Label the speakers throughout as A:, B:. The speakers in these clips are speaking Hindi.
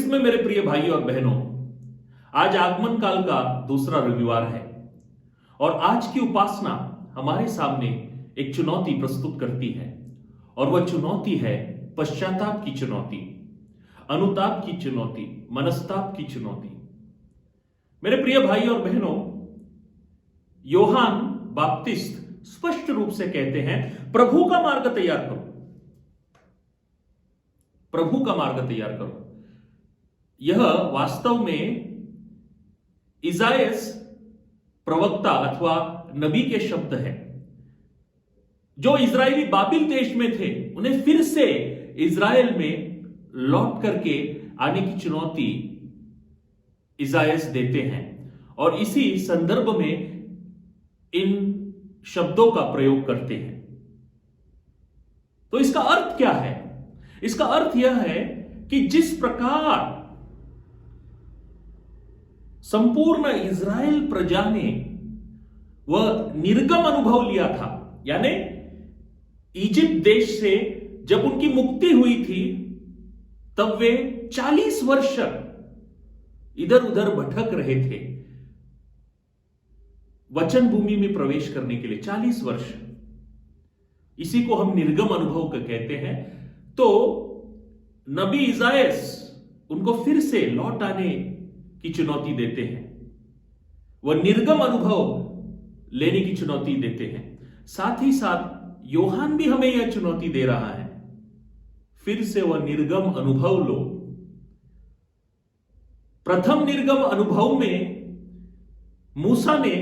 A: में मेरे प्रिय भाइयों और बहनों, आज आगमन काल का दूसरा रविवार है और आज की उपासना हमारे सामने एक चुनौती प्रस्तुत करती है और वह चुनौती है पश्चाताप की चुनौती, अनुताप की चुनौती, मनस्ताप की चुनौती। मेरे प्रिय भाइयों और बहनों, योहान बाप्तिस्ट स्पष्ट रूप से कहते हैं, प्रभु का मार्ग तैयार करो, प्रभु का मार्ग तैयार करो। यह वास्तव में इसायास प्रवक्ता अथवा नबी के शब्द हैं। जो इजरायली बाबिल देश में थे, उन्हें फिर से इजराइल में लौट करके आने की चुनौती इसायास देते हैं और इसी संदर्भ में इन शब्दों का प्रयोग करते हैं। तो इसका अर्थ क्या है? इसका अर्थ यह है कि जिस प्रकार संपूर्ण इजराइल प्रजा ने वह निर्गम अनुभव लिया था, यानी इजिप्ट देश से जब उनकी मुक्ति हुई थी, तब वे 40 वर्ष इधर उधर भटक रहे थे वचन भूमि में प्रवेश करने के लिए। 40 वर्ष, इसी को हम निर्गम अनुभव कहते हैं। तो नबी इसायास उनको फिर से लौट आने की चुनौती देते हैं, वह निर्गम अनुभव लेने की चुनौती देते हैं। साथ ही साथ योहान भी हमें यह चुनौती दे रहा है, फिर से वह निर्गम अनुभव लो। प्रथम निर्गम अनुभव में मूसा ने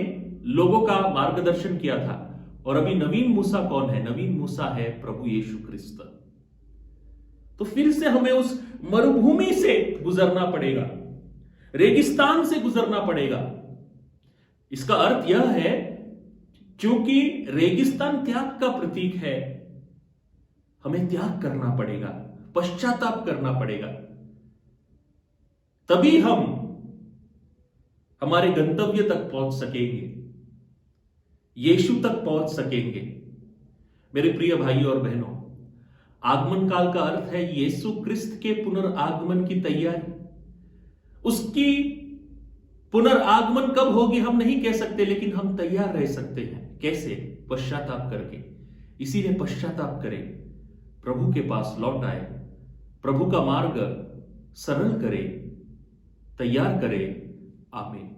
A: लोगों का मार्गदर्शन किया था और अभी नवीन मूसा कौन है? नवीन मूसा है प्रभु यीशु ख्रिस्त। तो फिर से हमें उस मरुभूमि से गुजरना पड़ेगा, रेगिस्तान से गुजरना पड़ेगा। इसका अर्थ यह है, क्योंकि रेगिस्तान त्याग का प्रतीक है, हमें त्याग करना पड़ेगा, पश्चाताप करना पड़ेगा, तभी हम हमारे गंतव्य तक पहुंच सकेंगे, यीशु तक पहुंच सकेंगे। मेरे प्रिय भाइयों और बहनों, आगमन काल का अर्थ है यीशु क्रिस्त के पुनर्आगमन की तैयारी। उसकी पुनर्आगमन कब होगी हम नहीं कह सकते, लेकिन हम तैयार रह सकते हैं। कैसे? पश्चाताप करके। इसीलिए पश्चाताप करें, प्रभु के पास लौट आए, प्रभु का मार्ग सरल करे, तैयार करे। आमीन।